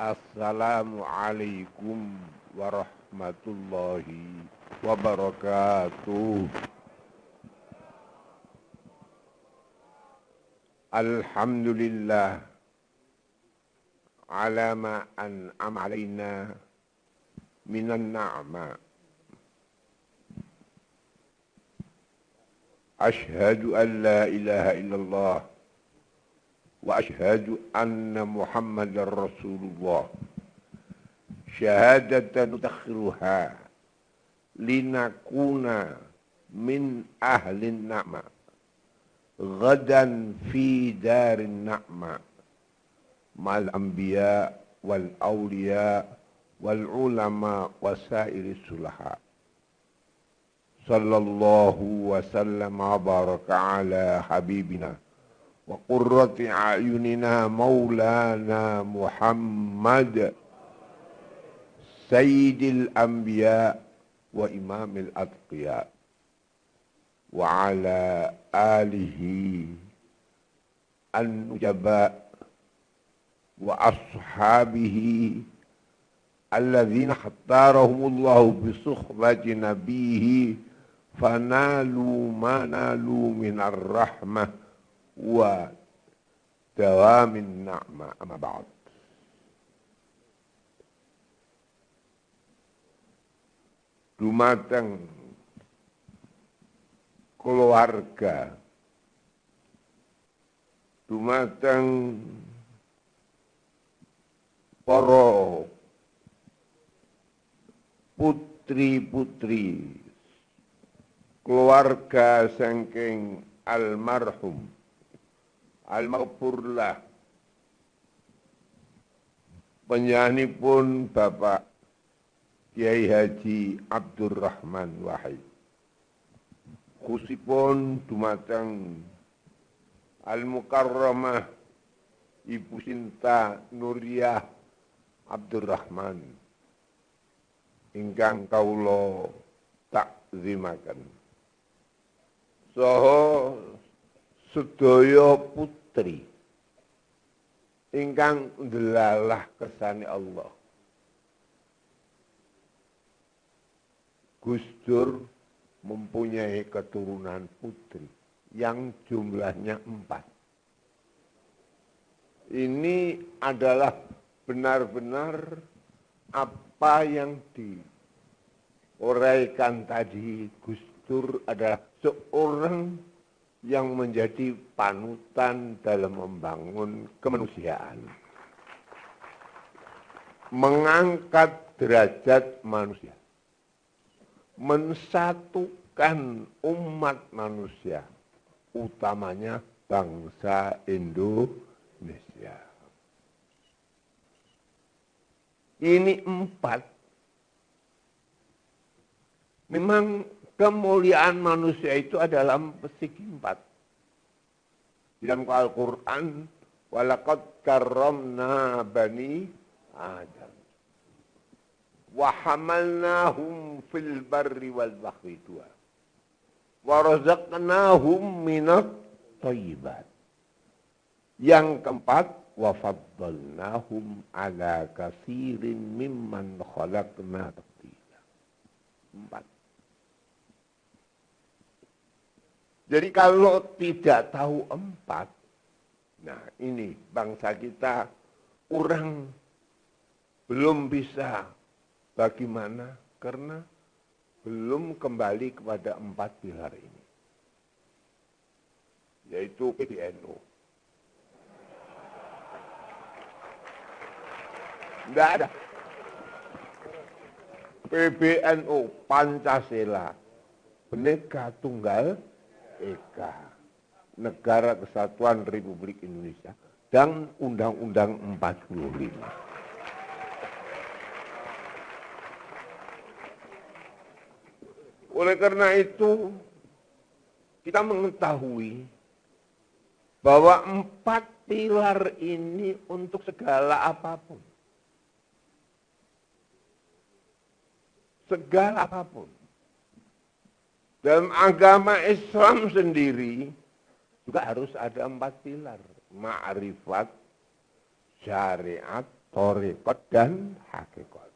Assalamualaikum warahmatullahi wabarakatuh. Alhamdulillah ala ma an'am alaina minan na'ma. Ashhadu an la ilaha illallah wa ashhadu anna Muhammadar Rasulullah. Syahadatan takhiruha linakuna min ahlin na'ma ghadan fi darin na'ma mal anbiya wal awliya wal ulama wasairi sulaha. Sallallahu wa sallam wa baraka ala habibina wa qurrati a'yunina maulana Muhammad sayyidil anbiya wa imamil atqiya wa ala alihi an-nujaba wa ashabihi alladhina khattarahumullahu bi suhbati nabiyhi fanalu ma nalu minar rahmah wa dawamin na'ma. Amma ba'd. Dumateng keluarga, dumateng para putri-putri keluarga saking almarhum al-maghfurlah penyanipun Bapak Kiai Haji Abdurrahman Wahid, khususipun dumateng al-mukarramah Ibu Sinta Nuriyah Abdurrahman ingkang kawula takzimaken, saha sedaya putri ingkang ndelalah kersane Allah. Gus Dur mempunyai keturunan putri yang jumlahnya 4. Ini adalah benar-benar apa yang diuraikan tadi. Gus Dur adalah seorang yang menjadi panutan dalam membangun kemanusiaan, mengangkat derajat manusia, mensatukan umat manusia, utamanya bangsa Indonesia. Ini 4. Memang kemuliaan manusia itu adalah segi 4. Di dalam Al-Quran, walaqad karramna bani Adam wa hamalnahum fil barri wal bahri wa razaqnahum minat thayyibat. Yang keempat, wa faddalnahum ala katsirin mimman khalaqna tafdila. 4. Jadi kalau tidak tahu 4, nah ini bangsa kita kurang, belum bisa. Bagaimana? Karena belum kembali kepada 4 pilar ini, yaitu PBNU. Tidak ada. PBNU, Pancasila, Bhinneka Tunggal Ika, Negara Kesatuan Republik Indonesia, dan Undang-Undang 45. Oleh karena itu, kita mengetahui bahwa 4 pilar ini untuk segala apapun. Segala apapun. Dalam agama Islam sendiri juga harus ada 4 pilar. Ma'rifat, syariat, tarekat dan hakikat.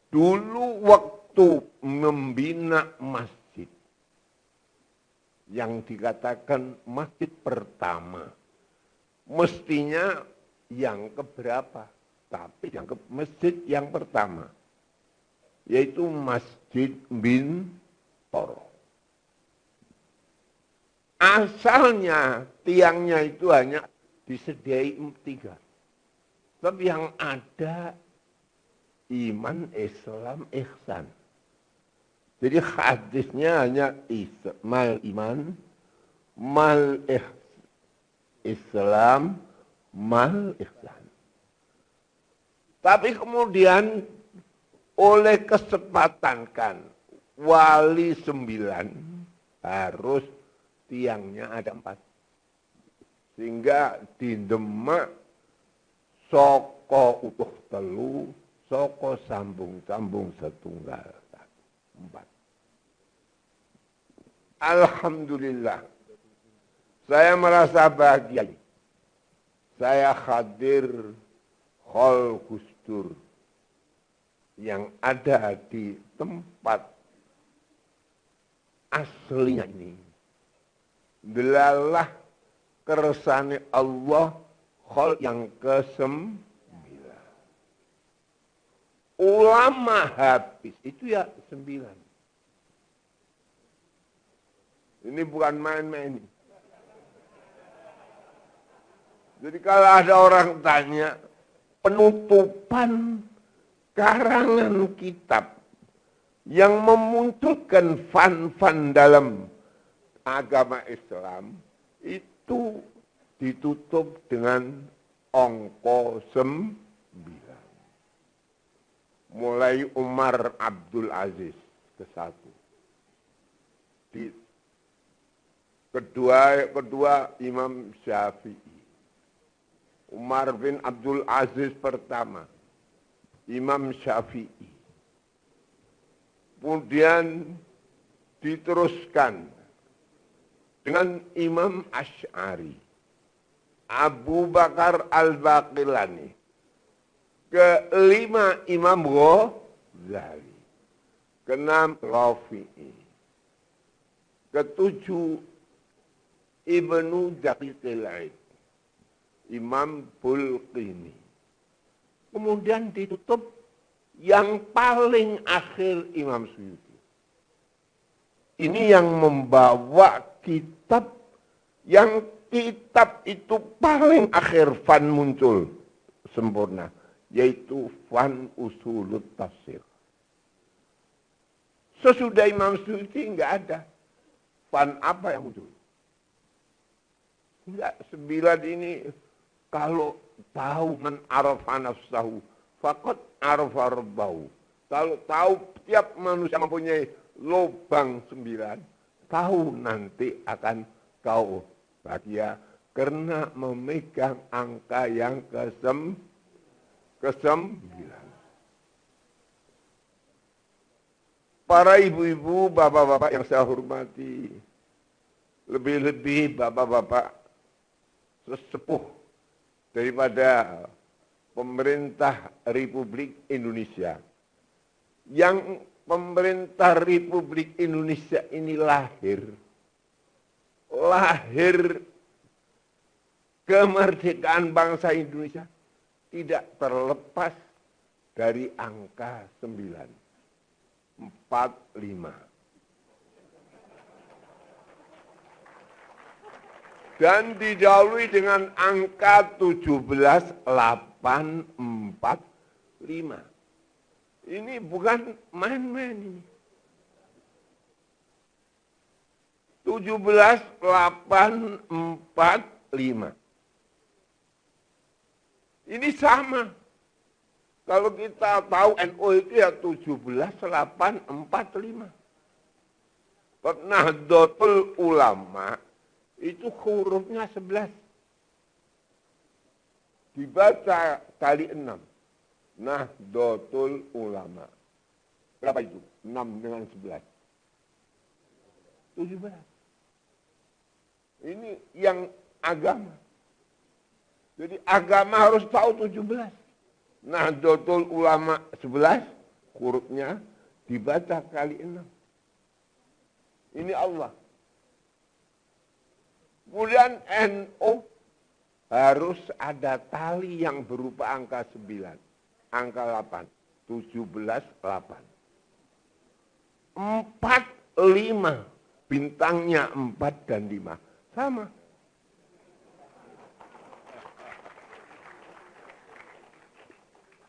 Dulu waktu membina masjid, yang dikatakan masjid pertama, mestinya yang keberapa? Tapi yang masjid yang pertama, yaitu Masjid Bintoro. Asalnya tiangnya itu hanya disediai 3. Tapi yang ada iman, Islam, ihsan. Jadi hadisnya hanya mal iman, mal Islam, mal ihsan. Tapi kemudian oleh kesempatan kan wali 9 harus tiangnya ada 4. Sehingga di Demak soko utuh telu, soko sambung-sambung setunggal 4. Alhamdulillah. Saya merasa bahagia. Saya hadir Hol Gusdur yang ada di tempat aslinya ini. Delalah kersane Allah Hol yang ke-9. Ulama habis itu ya 9. Ini bukan main-main. Jadi kalau ada orang tanya, penutupan karangan kitab yang memunculkan fan-fan dalam agama Islam, itu ditutup dengan angka 9. Mulai Umar Abdul Aziz ke-1. Kedua Imam Syafi'i. Umar bin Abdul Aziz pertama. Imam Syafi'i. Kemudian diteruskan dengan Imam Asy'ari. Abu Bakar Al-Baqillani. Kelima Imam Ghazali. Keenam Rafi'i. Ketujuh Ibnu Daqiqil Aid, Imam Bulqini. Kemudian ditutup yang paling akhir Imam Suyuti. Ini yang membawa kitab, yang kitab itu paling akhir fan muncul sempurna, yaitu fan Usulut Tafsir. Sesudah Imam Suyuti enggak ada fan apa yang muncul. Enggak, 9 ini kalau tahu man arafa nafsahu faqad arafa rabbahu. Kalau tahu tiap manusia mempunyai lubang 9, tahu nanti akan kau bahagia karena memegang angka yang ke-9. Para ibu-ibu, bapak-bapak yang saya hormati, lebih-lebih bapak-bapak sesepuh daripada pemerintah Republik Indonesia. Yang pemerintah Republik Indonesia ini lahir kemerdekaan bangsa Indonesia tidak terlepas dari angka 9, 45. Dan didahului dengan angka 17,845. Ini bukan main-main ini. 17,845. Ini sama. Kalau kita tahu NU itu ya 17,845. Nahdlatul Ulama itu hurufnya 11. Dibaca kali 6. Nahdlatul Ulama. Berapa itu? 6 dengan 11. 17. Ini yang agama. Jadi agama harus tahu 17. Nahdlatul Ulama 11, hurufnya dibaca kali 6. Ini Allah. Kemudian NU harus ada tali yang berupa angka 9, angka 8, 17, 8. 4, 5, bintangnya 4 dan 5, sama.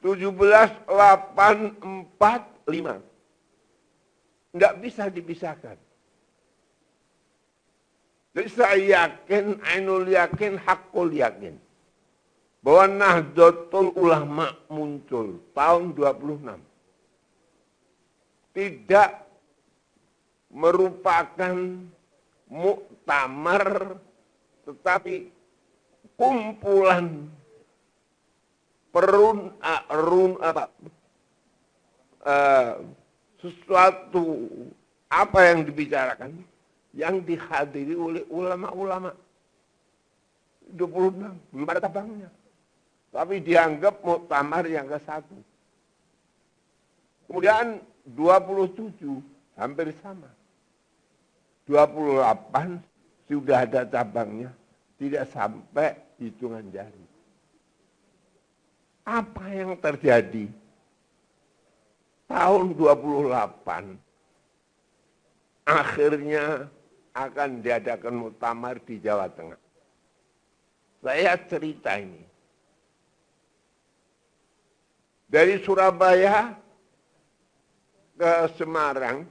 Tujuh belas, 8, 4, 5. Tidak bisa dipisahkan. Jadi saya yakin, ainul yakin, hakul yakin. Bahwa Nahdlatul Ulama muncul tahun 26. Tidak merupakan muktamar, tetapi kumpulan sesuatu apa yang dibicarakan yang dihadiri oleh ulama-ulama 26, belum ada tabangnya, tapi dianggap muktamar yang ke-1. Kemudian 27 hampir sama, 28 sudah ada cabangnya, tidak sampai hitungan jari. Apa yang terjadi? Tahun 28 akhirnya akan diadakan muktamar di Jawa Tengah. Saya cerita ini. Dari Surabaya ke Semarang,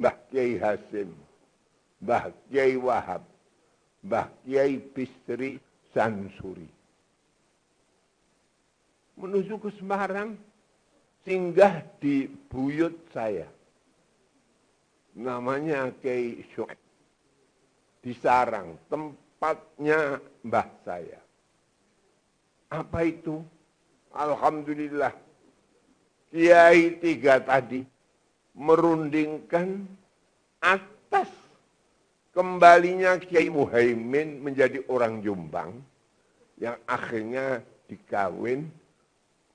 Mbah Kiai Hasim, Mbah Kiai Wahab, Mbah Kiai Bisri Sansuri. Menuju ke Semarang, singgah di buyut saya. Namanya Kiai Syuaib. Di Sarang, tempatnya mbah saya. Apa itu? Alhamdulillah, Kiai 3 tadi merundingkan atas kembalinya Kiai Muhaimin menjadi orang Jombang yang akhirnya dikawin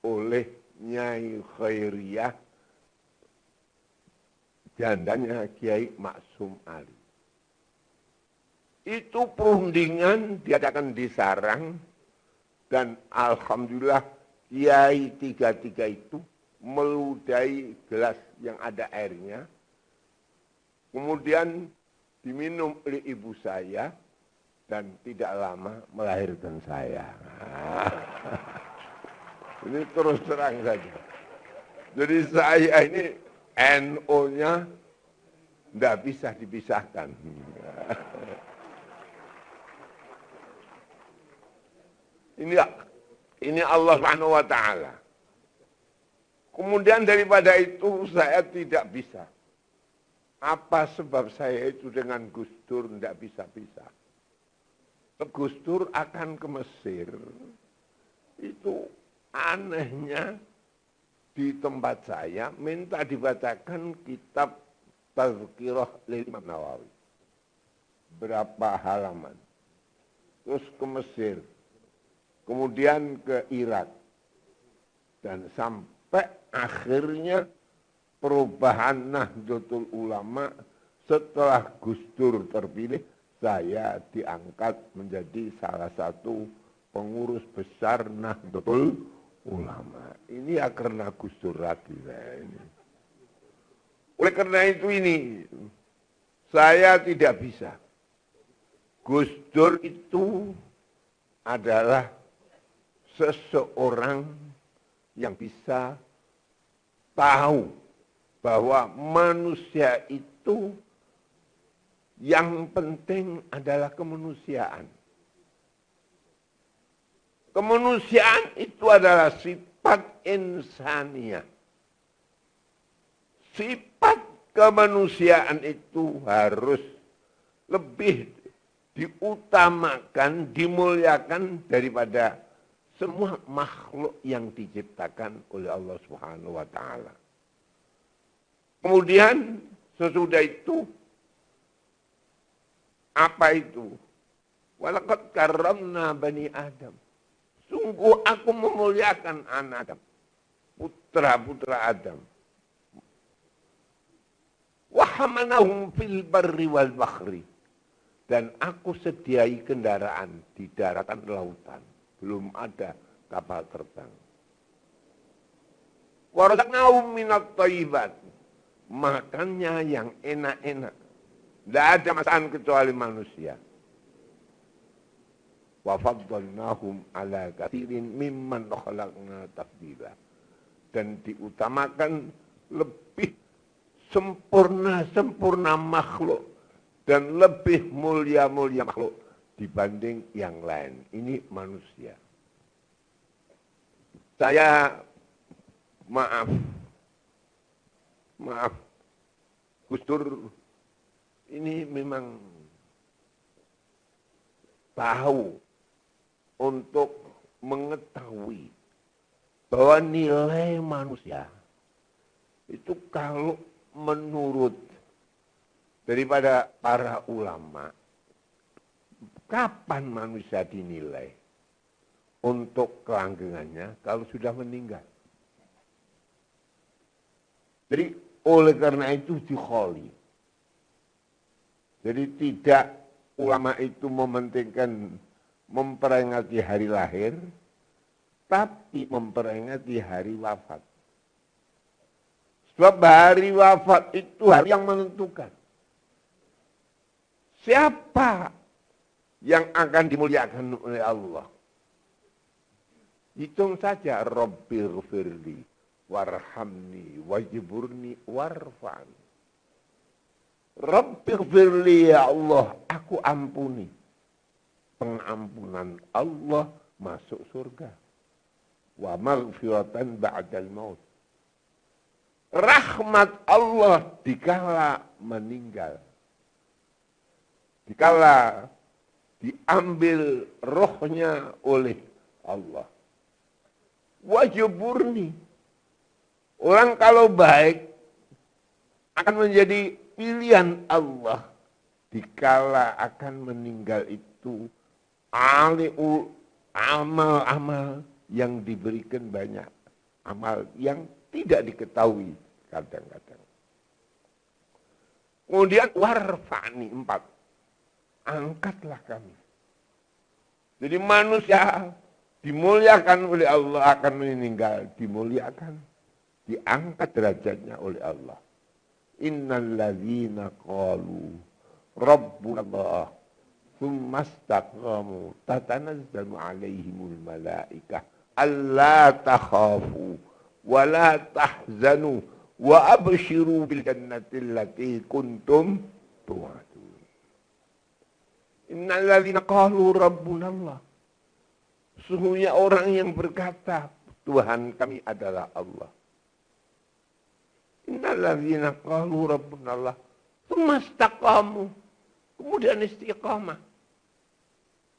oleh Nyai Khairiyah, jandanya Kiai Maksum Ali. Itu perundingan diadakan di Sarang, dan alhamdulillah Kiai 3 itu meludahi gelas yang ada airnya, kemudian diminum oleh ibu saya, dan tidak lama melahirkan saya. Ini terus terang saja. Jadi saya ini NO-nya tidak bisa dipisahkan. Ini Allah Subhanahu wa Ta'ala. Kemudian daripada itu saya tidak bisa. Apa sebab saya itu dengan Gus Dur tidak bisa-bisa? Gus Dur akan ke Mesir. Itu anehnya di tempat saya minta dibacakan kitab Tazkirah lil Imam Nawawi. Berapa halaman. Terus ke Mesir. Kemudian ke Irak. Dan sampai akhirnya perubahan Nahdlatul Ulama setelah Gus Dur terpilih, saya diangkat menjadi salah satu pengurus besar Nahdlatul Ulama. Ini ya karena Gus Dur lagi saya ini. Oleh karena itu ini, saya tidak bisa. Gus Dur itu adalah seseorang yang bisa tahu bahwa manusia itu yang penting adalah kemanusiaan. Kemanusiaan itu adalah sifat insaniah. Sifat kemanusiaan itu harus lebih diutamakan, dimuliakan daripada semua makhluk yang diciptakan oleh Allah Subhanahu wa Ta'ala. Kemudian sesudah itu, apa itu? Walaqad karramna bani Adam. Sungguh aku memuliakan anak Adam. Putra-putra Adam. Wa hamalnahum fil barri wal bahri. Dan aku sediai kendaraan di daratan lautan. Belum ada kapal terbang. Wa razaqnahum minat thayyibat. Makannya yang enak-enak. Tidak ada masakan kecuali manusia. Wa faddalnahum ala katsirin mimman khalaqna tafdila. Dan diutamakan lebih sempurna makhluk dan lebih mulia makhluk dibanding yang lain. Ini manusia. Saya maaf Gus Dur ini memang tahu untuk mengetahui bahwa nilai manusia itu kalau menurut daripada para ulama, kapan manusia dinilai untuk kelanggengannya kalau sudah meninggal. Jadi oleh karena itu dikholi. Jadi tidak ulama itu mementingkan memperingati hari lahir, tapi memperingati hari wafat. Sebab hari wafat itu hari yang menentukan. Siapa yang akan dimuliakan oleh Allah? Hitung saja, Rabbighfirli warhamni wajburni warfa'ni. Rabbighfirli, ya Allah, aku ampuni. Pengampunan Allah masuk surga. Wa maghfiratan ba'dal maut. Rahmat Allah dikala meninggal. Dikala diambil rohnya oleh Allah. Wajburni. Orang kalau baik akan menjadi pilihan Allah. Dikala akan meninggal itu amal-amal yang diberikan banyak. Amal yang tidak diketahui kadang-kadang. Kemudian warfa'ni 4. Angkatlah kami. Jadi manusia dimuliakan oleh Allah akan meninggal. Dimuliakan. Diangkat derajatnya oleh Allah. Innal ladzina qalu Rabbuna Allah tsumma istaqamu tatanazzalu alaihimul malaikah alla takhafu wa la tahzanu wa abshiru bil jannati allati kuntum tu'adun. Innal ladzina qalu Rabbuna Allah. Sesungguhnya orang yang berkata Tuhan kami adalah Allah. Innal ladzina qalu Rabbuna Allah tsumma istaqamu. Kemudian istiqamah.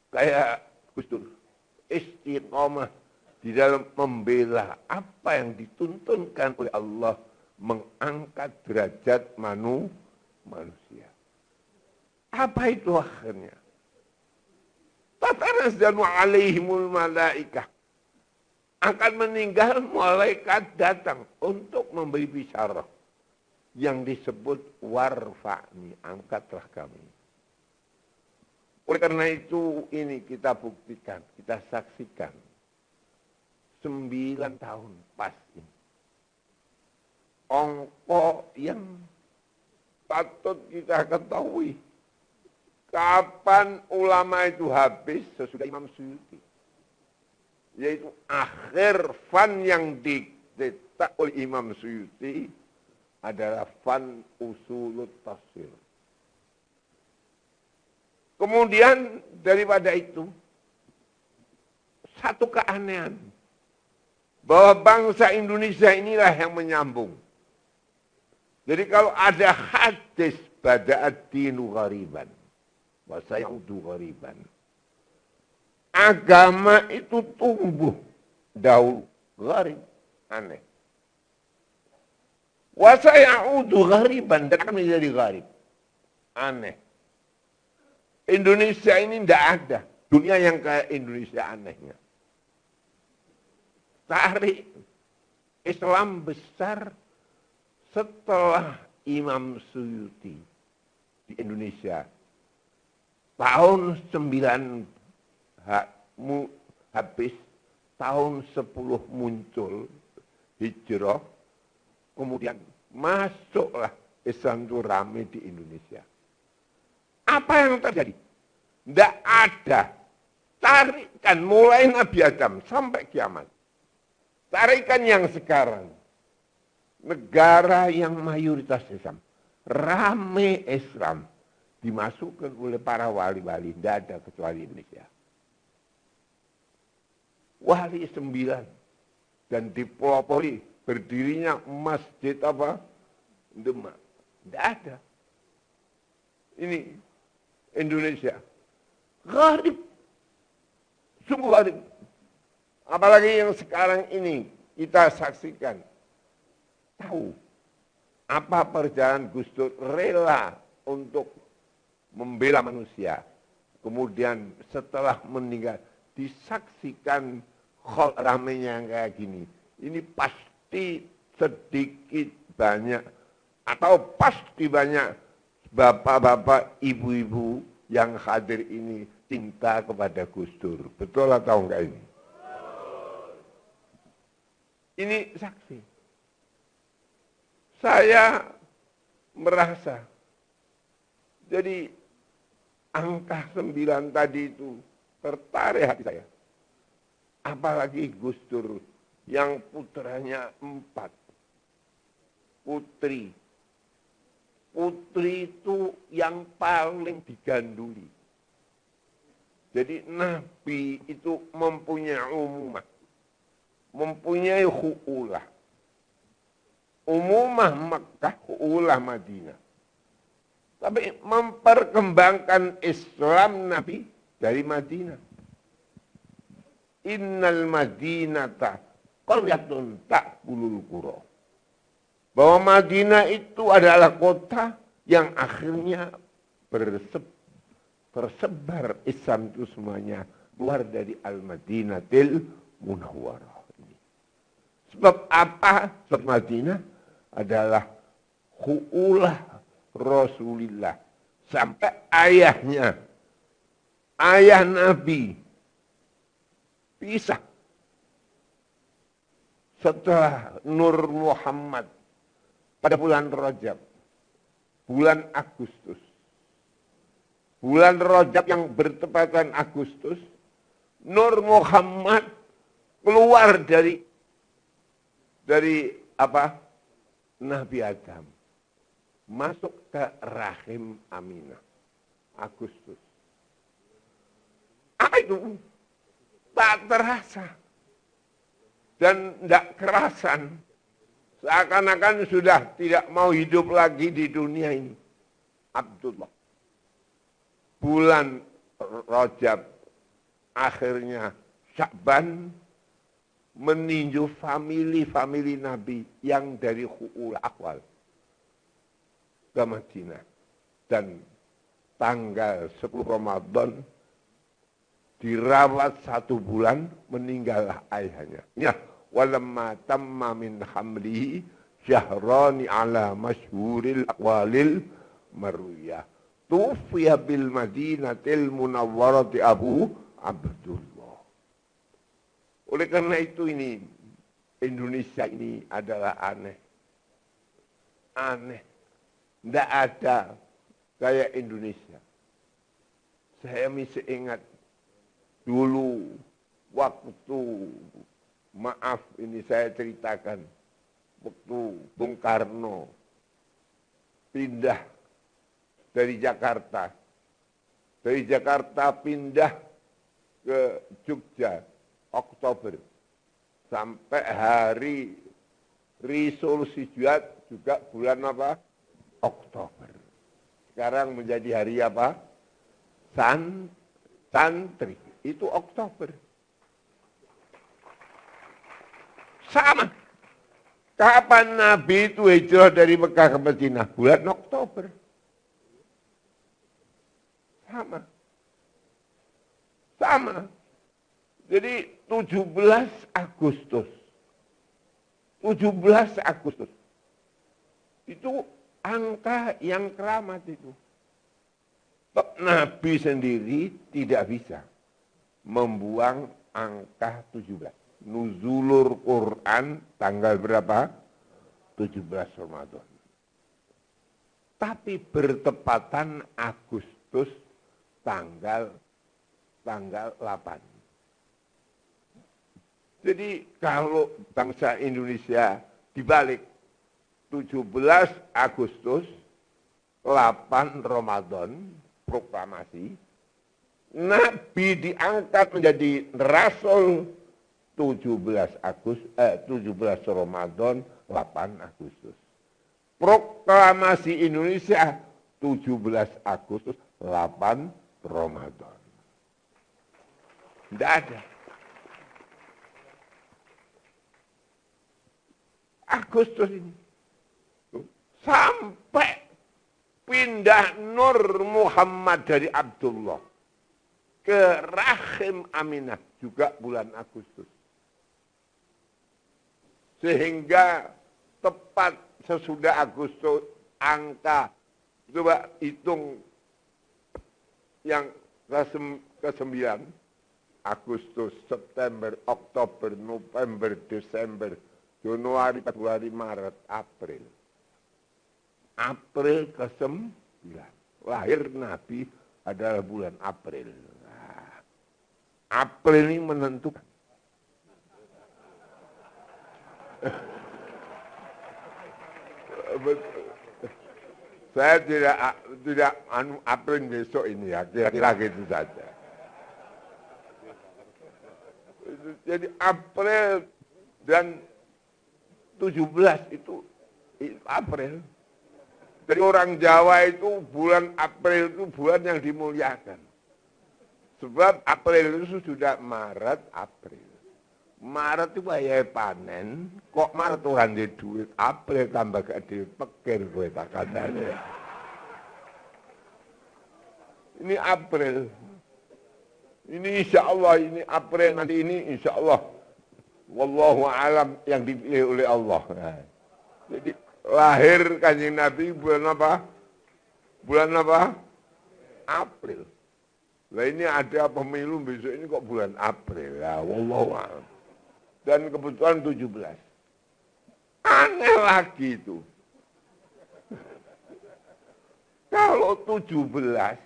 Kayak Gus Dur. Istiqamah di dalam membela apa yang dituntunkan oleh Allah, mengangkat derajat manusia. Apa itu akhirnya? Tatanazzalu alaihimul malaikah. Akan meninggal, malaikat datang untuk memberi bisyarah. Yang disebut warfa'ni, angkatlah kami. Oleh karena itu ini kita buktikan, kita saksikan. 9 tahun pasti. Ongko yang patut kita ketahui. Kapan ulama itu habis sesudah Imam Suyuti. Yaitu akhir fan yang dicetak oleh Imam Suyuti adalah fan usulut tafsir. Kemudian daripada itu, satu keanehan. Bahwa bangsa Indonesia inilah yang menyambung. Jadi kalau ada hadis bada'ad dinu ghariban. Wa sayaudu ghariban. Agama itu tumbuh dahulu. Gharib. Aneh. Wa sayaudu ghariban. Dan akan menjadi gharib. Aneh. Indonesia ini tidak ada. Dunia yang kayak Indonesia anehnya. Tarik Islam besar setelah Imam Suyuti di Indonesia. Tahun 9 habis, tahun 10 muncul hijrah, kemudian masuklah Islam itu rame di Indonesia. Apa yang terjadi? Tidak ada. Tarikan mulai Nabi Adam sampai kiamat. Tarikan yang sekarang. Negara yang mayoritas Islam. Rame Islam. Dimasukkan oleh para wali-wali. Tidak ada kecuali Indonesia. Wali 9. Dan dipelopori berdirinya masjid apa? Demak. Tidak ada. Ini Indonesia. Gharib. Sungguh gharib. Apalagi yang sekarang ini kita saksikan. Tahu apa perjalanan Gus Dur rela untuk membela manusia. Kemudian setelah meninggal disaksikan ramenya kayak gini. Ini pasti sedikit banyak atau pasti banyak bapak-bapak, ibu-ibu yang hadir ini cinta kepada Gus Dur. Betul atau enggak ini? Ini saksi. Saya merasa, jadi angka 9 tadi itu tertarik hati saya. Apalagi Gus Dur yang putranya 4. Putri. Putri itu yang paling diganduli. Jadi Nabi itu mempunyai umumah. Mempunyai hu'ulah. Umumah Makkah, hu'ulah Madinah. Tapi memperkembangkan Islam Nabi dari Madinah. Innal Madinata qaryatun ta'kulul qura. Bahwa Madinah itu adalah kota yang akhirnya tersebar Islam itu semuanya keluar dari Al-Madinatil Munawwarah. Sebab apa? Sebab Madinah adalah hu'ulah Rasulullah. Sampai ayahnya, ayah Nabi, pisah. Setelah Nur Muhammad pada bulan Rajab, bulan Agustus. Bulan Rajab yang bertepatan Agustus, Nur Muhammad keluar dari apa? Nabi Adam. Masuk ke rahim Aminah. Agustus. Apa itu? Tak terasa. Dan tidak kerasan. Seakan-akan sudah tidak mau hidup lagi di dunia ini. Abdullah. Bulan Rajab. Akhirnya Sya'ban meninjau famili Nabi yang dari Hu'ul Akwal ke Madinah. Dan tanggal 10 Ramadan dirawat 1 bulan, meninggallah ayahnya. Ya, walamma tamma min hamlihi syahrani ala masyhuril aqwalil marwiyah. Tufiya bil Madinatil Munawwarati Abu Abdullah. Oleh karena itu ini, Indonesia ini adalah aneh. Aneh. Tidak ada kayak Indonesia. Saya masih ingat dulu waktu, maaf ini saya ceritakan, waktu Bung Karno pindah dari Jakarta. Dari Jakarta pindah ke Jogja. Oktober sampai hari resolusi jihad juga bulan apa? Oktober. Sekarang menjadi hari apa? Santri. Itu Oktober. Sama. Kapan Nabi itu hijrah dari Mekah ke Madinah? Bulan Oktober. Sama. Sama. Jadi 17 Agustus. 17 Agustus. Itu angka yang keramat itu. Nabi sendiri tidak bisa membuang angka 17. Nuzulur Quran tanggal berapa? 17 Ramadan. Tapi bertepatan Agustus tanggal 8. Jadi kalau bangsa Indonesia dibalik 17 Agustus, 8 Ramadan, proklamasi, Nabi diangkat menjadi Rasul 17 Ramadan, 8 Agustus. Proklamasi Indonesia 17 Agustus, 8 Ramadan. Tidak ada. Agustus ini. Sampai pindah Nur Muhammad dari Abdullah ke rahim Aminah juga bulan Agustus. Sehingga tepat sesudah Agustus angka, coba hitung yang ke-9, Agustus, September, Oktober, November, Desember, Januari, Februari, Maret, April. April ke-9. Lahir Nabi adalah bulan April. Nah, April ini menentukan. Saya tidak April besok ini ya, kira-kira gitu saja. Jadi April dan 17 itu April. Jadi orang Jawa itu bulan April itu bulan yang dimuliakan. Sebab April itu sudah Maret, April. Maret itu bayar panen, kok Maret orang di duit, April tambah gak dipekir gue tak katanya. Ini April. Ini insya Allah, ini April, nanti ini insya Allah. Wallahu alam yang dipilih oleh Allah. Nah, jadi lahir Kanjeng Nabi bulan apa? Bulan apa? April. Nah ini ada pemilu besok ini kok bulan April. Ya, wallahu alam. Dan kebetulan 17. Aneh lagi itu. Kalau 17,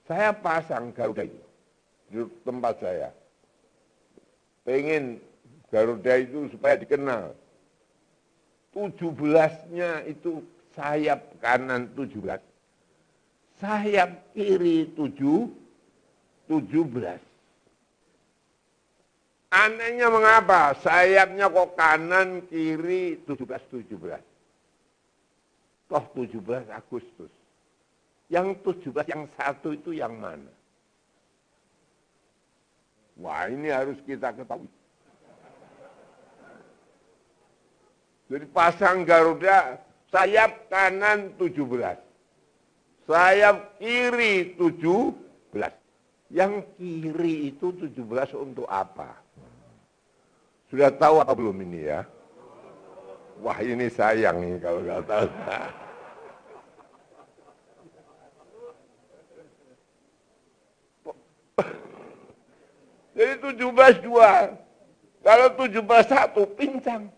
saya pasang Garuda itu di tempat saya. Pengen Garuda itu supaya dikenal. 17-nya itu sayap kanan 17. Sayap kiri 17. Anehnya mengapa? Sayapnya kok kanan kiri 17. Toh 17 Agustus. Yang 17 yang satu itu yang mana? Wah ini harus kita ketahui. Jadi pasang Garuda, sayap kanan 17. Sayap kiri 17. Yang kiri itu 17 untuk apa? Sudah tahu apa belum ini ya? Wah ini sayang nih kalau nggak tahu. Jadi 17-2. Kalau 17-1 pincang.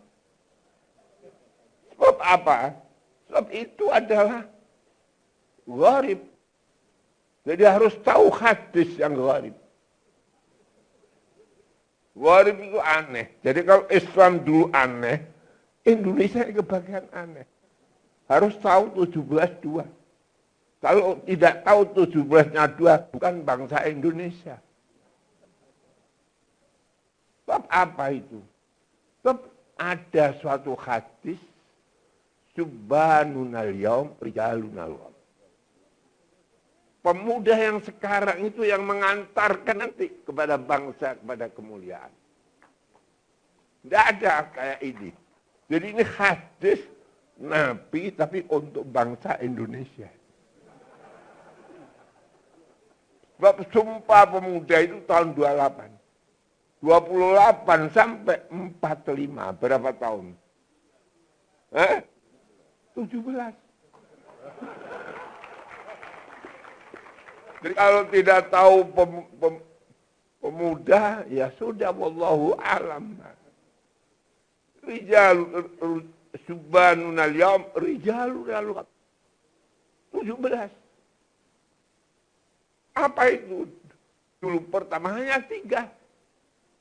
Sebab apa? Sebab itu adalah gharib. Jadi harus tahu hadis yang gharib. Gharib itu aneh. Jadi kalau Islam dulu aneh, Indonesia kebagian aneh. Harus tahu 17-2. Kalau tidak tahu 17-nya 2, bukan bangsa Indonesia. Sebab apa itu? Sebab ada suatu hadis, Subhanunal yaum rijalunal yaum. Pemuda yang sekarang itu yang mengantarkan nanti kepada bangsa, kepada kemuliaan. Tidak ada kayak ini. Jadi ini hadis Nabi tapi untuk bangsa Indonesia. Sebab Sumpah Pemuda itu tahun 28. 28 sampai 45, berapa tahun? 17. Jadi kalau tidak tahu pemuda, ya sudah, wallahu alam. Rijal subhanun al-yawm, rijalun al-waqt. 17. Apa itu? Dulu pertama hanya 3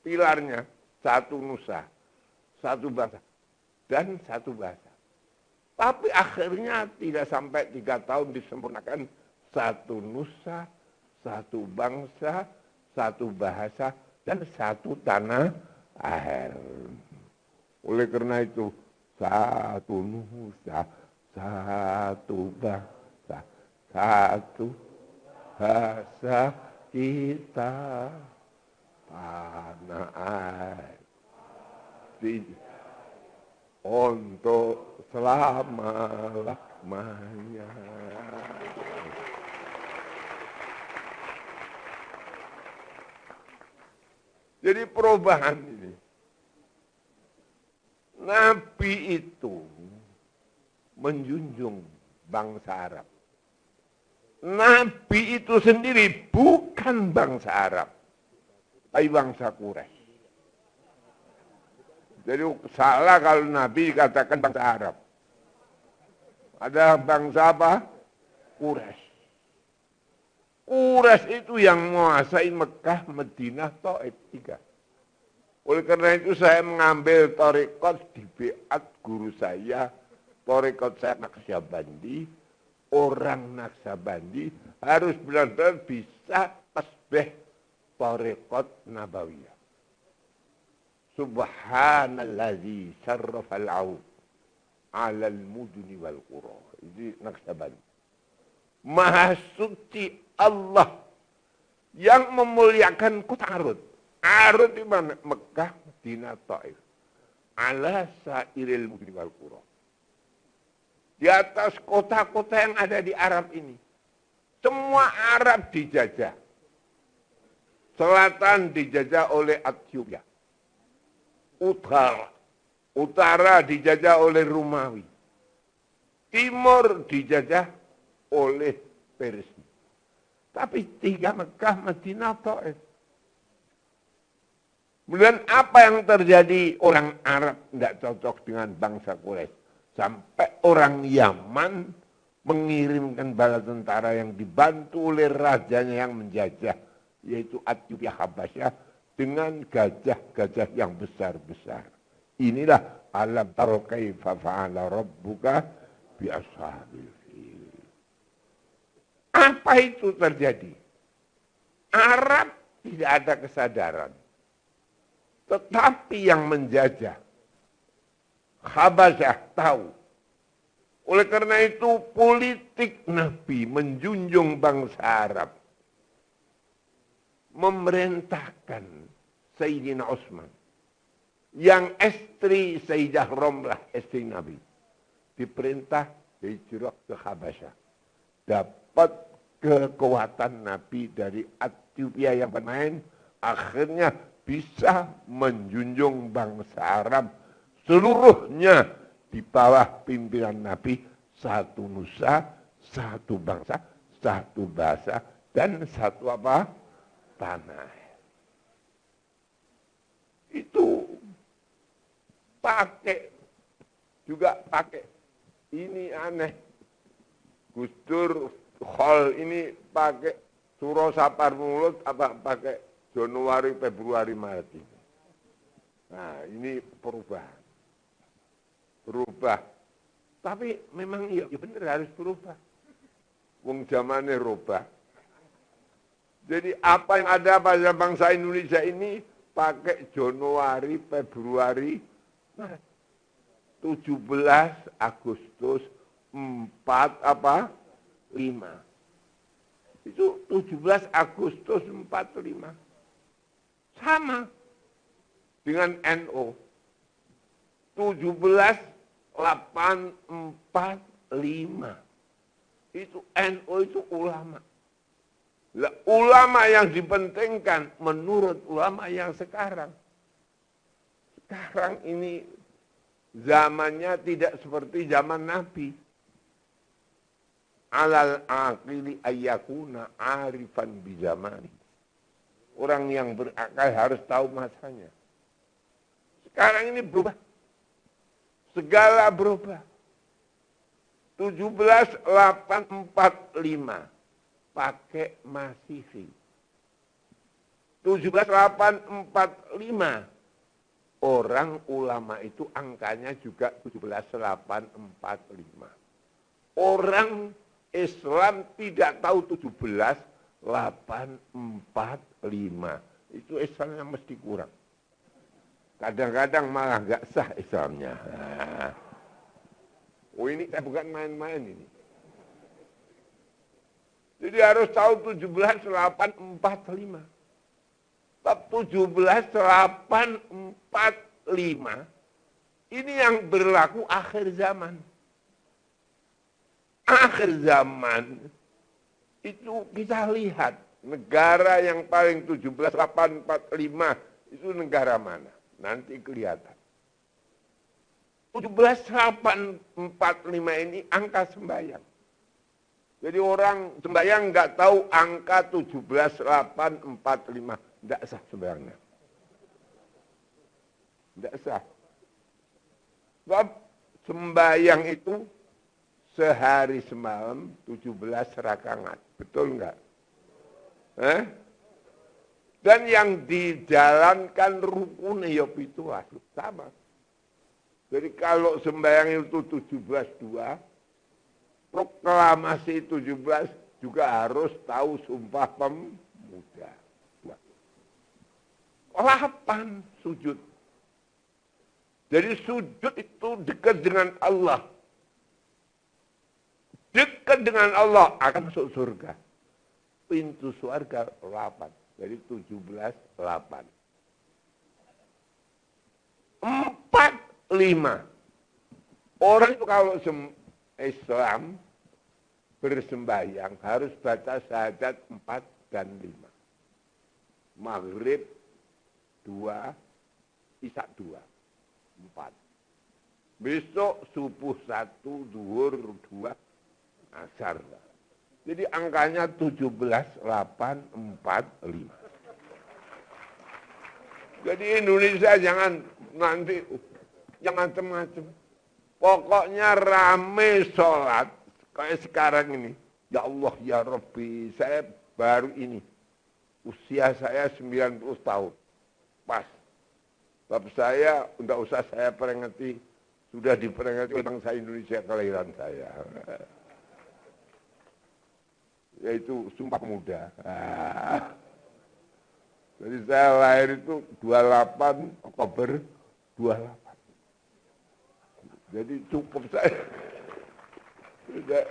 pilarnya. 1 nusa, 1 bangsa, dan 1 bahasa. Tapi akhirnya tidak sampai 3 tahun disempurnakan 1 nusa, 1 bangsa, 1 bahasa, dan 1 tanah air. Oleh karena itu, 1 nusa, 1 bangsa, 1 bahasa kita, tanah air, untuk selama-lamanya. Jadi perubahan ini. Nabi itu menjunjung bangsa Arab. Nabi itu sendiri bukan bangsa Arab, tapi bangsa Quraisy. Jadi salah kalau Nabi dikatakan bangsa Arab. Ada bangsa apa? Quraisy. Quraisy itu yang menguasai Mekah, Madinah, Taif 3. Oleh karena itu saya mengambil tarekat di Biat guru saya, tarekat saya Naqsyabandi. Orang Naqsyabandi harus benar-benar bisa tasbih tarekat Nabawiyah. Subhanalladzi syarrafal aud 'alal mudni wal qura. Ini Naqsyabandi. Maha suci Allah yang memuliakan kota Arud. Arud di mana? Mekah, Madinah, Taif. Ala sairil mudni wal qura. Di atas kota-kota yang ada di Arab ini. Semua Arab dijajah. Selatan dijajah oleh Ethiopia. Utara dijajah oleh Romawi. Timur dijajah oleh Persia. Tapi 3 Mekah, Madinah, Taif. Kemudian apa yang terjadi? Orang Arab tidak cocok dengan bangsa Quraisy. Sampai orang Yaman mengirimkan bala tentara yang dibantu oleh rajanya yang menjajah. Yaitu Ethiopia Habasyah dengan gajah-gajah yang besar-besar. Inilah alam taro kaifa fa'ala rabbuka bi ashabil fil. Apa itu terjadi? Arab tidak ada kesadaran. Tetapi yang menjajah Habasyah tahu. Oleh karena itu politik Nabi menjunjung bangsa Arab. Memerintahkan Sayyidina Utsman. Yang istri Sayyidah Romlah, istri Nabi. Diperintah hijrah ke Habasyah. Dapat kekuatan Nabi dari Ethiopia yang bermain, akhirnya bisa menjunjung bangsa Arab seluruhnya di bawah pimpinan Nabi, 1 nusa, 1 bangsa, 1 bahasa, dan 1 apa? Tanah. Itu juga pakai. Ini aneh. Gus Dur Khol ini pakai Suro Sapar Mulut apa pakai Januari, Februari, Maret ini. Nah, ini perubahan. Berubah. Tapi memang ya benar harus berubah. Wong zamannya rubah. Jadi apa yang ada pada bangsa Indonesia ini pakai Januari, Februari, Maret. 17 Agustus 4 apa? 5. Itu 17 Agustus 45. Sama dengan NO. 17/8/45. Itu NO itu ulama. Ulama yang dipentingkan menurut ulama yang sekarang. Sekarang ini zamannya tidak seperti zaman Nabi. Alal aqili ayyakuna arifan bizamani. Orang yang berakal harus tahu masanya. Sekarang ini berubah. Segala berubah. 17845 pakai Masihi. 17845 orang ulama itu angkanya juga 17845. Orang Islam tidak tahu 17845. Itu Islamnya mesti kurang. Kadang-kadang malah nggak sah Islamnya. Oh ini saya bukan main-main ini. Jadi harus tahu 17845. Bab 17845 ini yang berlaku akhir zaman. Akhir zaman itu kita lihat negara yang paling 17845 itu negara mana? Nanti kelihatan. 17845 ini angka sembahyang. Jadi orang sembahyang nggak tahu angka 17845. Tidak sah sembahyangnya. Tidak sah. Sebab sembahyang itu sehari semalam 17 rakaat. Betul nggak? Dan yang dijalankan rukun ya itu sama. Jadi kalau sembahyang itu 17-2, proklamasi 17 juga harus tahu sumpah pemuda. 8 sujud. Jadi sujud itu dekat dengan Allah. Dekat dengan Allah akan masuk surga. Pintu surga 8. Jadi 17-8. 4-5. Orang itu kalau Islam bersembahyang harus baca syahadat 4 dan 5. Maghrib 2, Isya 2, 4. Besok subuh 1, zuhur 2, asar. Jadi angkanya 17-8-4-5. Jadi Indonesia jangan nanti yang macam-macam. Pokoknya rame sholat kayak sekarang ini. Ya Allah ya Rabbi, saya baru ini. Usia saya 90 tahun. Pas. Sebab saya, tidak usah saya peringati, sudah diperingati oleh bangsa Indonesia kelahiran saya. Yaitu Sumpah Pemuda. Jadi saya lahir itu 28 Oktober 28. Jadi cukup saya.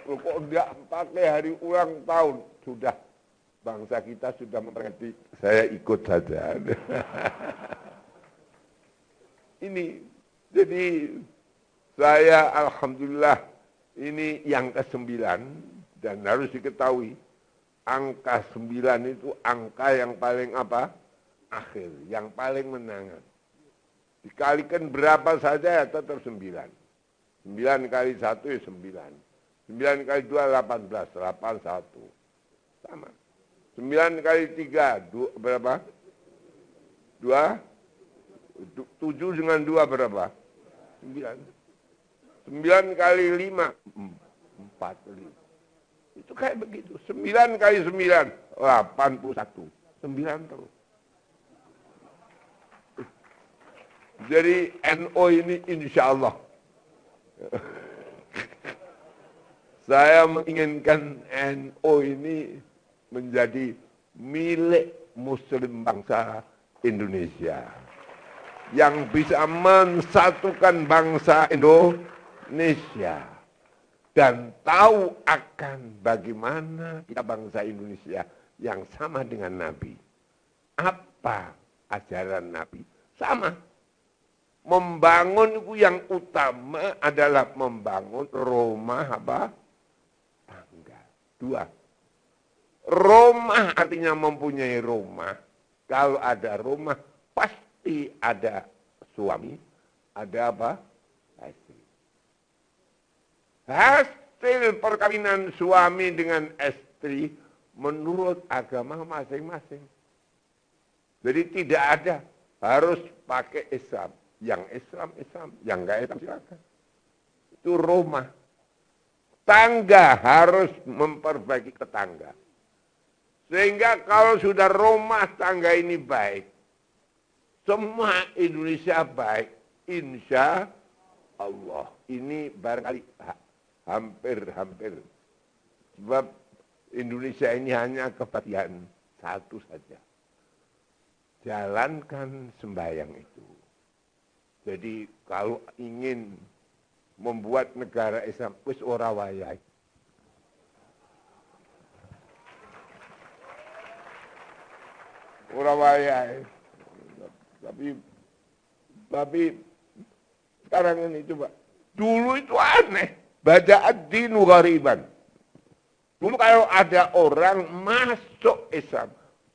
Kok tidak pakai hari ulang tahun. Sudah. Bangsa kita sudah memperingati, saya ikut saja. Ini, jadi saya alhamdulillah ini yang ke-9 dan harus diketahui angka 9 itu angka yang paling apa? Akhir, yang paling menangan. Dikalikan berapa saja ya tetap 9. 9 kali 1 ya 9. 9 kali 2 18, 81. Sama. 9 kali 3, berapa? 2? 7 dengan 2 berapa? 9. 9 kali 5, 45. Itu kayak begitu. 9 kali 9, 81. 9 terus. Jadi NO ini insya Allah. Saya menginginkan NO ini menjadi milik Muslim bangsa Indonesia. Yang bisa mensatukan bangsa Indonesia. Dan tahu akan bagaimana kita bangsa Indonesia yang sama dengan Nabi. Apa ajaran Nabi? Sama. Membangun itu yang utama adalah membangun rumah apa? Tangga. 2. Rumah artinya mempunyai rumah. Kalau ada rumah, pasti ada suami. Ada apa? Istri. Hasil perkawinan suami dengan istri menurut agama masing-masing. Jadi tidak ada. Harus pakai Islam. Yang Islam. Yang enggak Islam silakan. Itu rumah. Tangga harus memperbaiki tetangga. Sehingga kalau sudah rumah tangga ini baik, semua Indonesia baik, insya Allah. Ini barangkali hampir. Sebab Indonesia ini hanya kebahagiaan satu saja. Jalankan sembahyang itu. Jadi kalau ingin membuat negara Islam, wis ora wayai. Ora wayai. Tapi sekarang ini coba. Dulu itu aneh. Baca ad-dinu ghariban. Dulu kalau ada orang masuk Islam,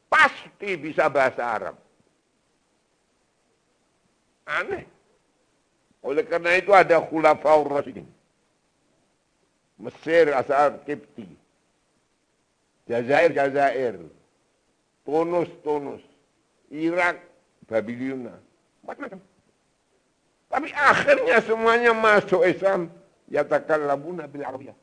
pasti bisa bahasa Arab. Aneh. Oleh karena itu ada Khulafaur Rasyidin. Mesir asal Kipti. Jazair. Tunus. Irak, Babilonia. Macam-macam. Tapi akhirnya semuanya masuk Islam. Yatakallamuna bil Arabiyah.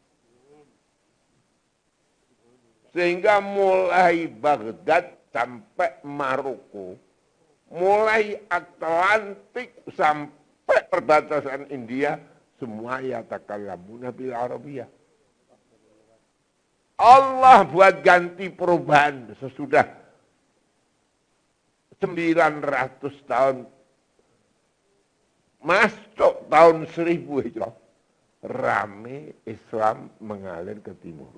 Sehingga mulai Baghdad sampai Maroko. Mulai Atlantik sampai perbatasan India. Semua yatakallamuna bil Arabiyah. Allah buat ganti perubahan sesudah 900 tahun. Masuk tahun 1000 Hijrah. Rame Islam mengalir ke timur.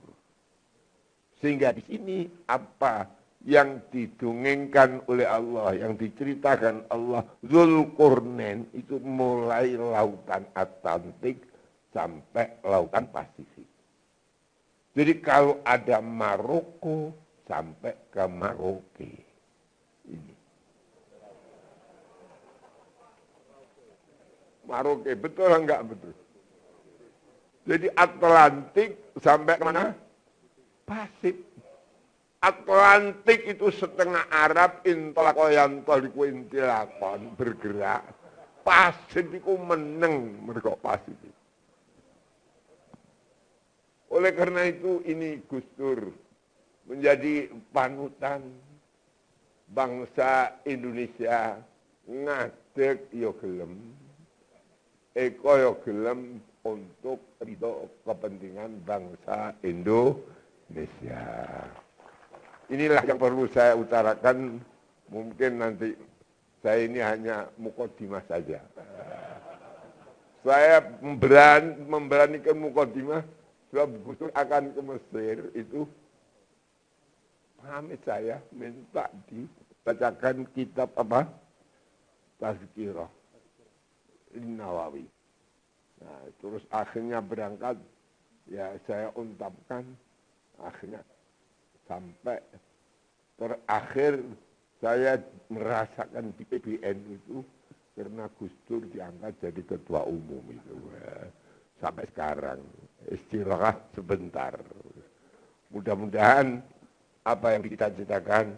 Sehingga di sini apa yang didongengkan oleh Allah, yang diceritakan Allah, Dzulqarnain itu mulai lautan Atlantik sampai lautan Pasifik. Jadi kalau ada Maroko sampai ke Maroke. Ini. Maroke, betul enggak betul? Jadi Atlantik sampai kemana? Pasifik. Atlantik itu setengah Arab, intolakoyan toliku intilakon, bergerak. Pasifik itu meneng, mereka Pasifik. Oleh karena itu ini Gus Dur menjadi panutan bangsa Indonesia, ngadeg yo gelem, eko yo gelem untuk ridho kepentingan bangsa Indonesia. Inilah yang perlu saya utarakan. Mungkin nanti saya ini hanya mukadimah saja. Saya memberanikan mukadimah sebab Gus Dur akan ke Mesir itu. Pamit saya minta dibacakan kitab apa? Tazkirah Nawawi. Nah, terus akhirnya berangkat, ya saya ungkapkan, akhirnya sampai terakhir saya merasakan di PBN itu karena Gus Dur diangkat jadi ketua umum itu. Sampai sekarang istirahat sebentar. Mudah-mudahan apa yang dicita-citakan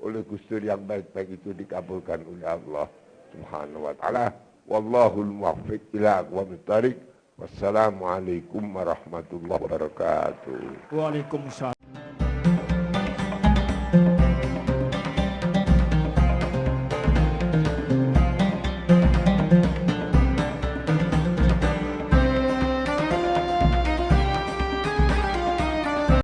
oleh Gus Dur yang baik-baik itu dikabulkan oleh Allah Subhanahu wa taala. Wallahul muwaffiq ila aqwamit thariq. Wassalamualaikum warahmatullahi wabarakatuh. Waalaikumsalam.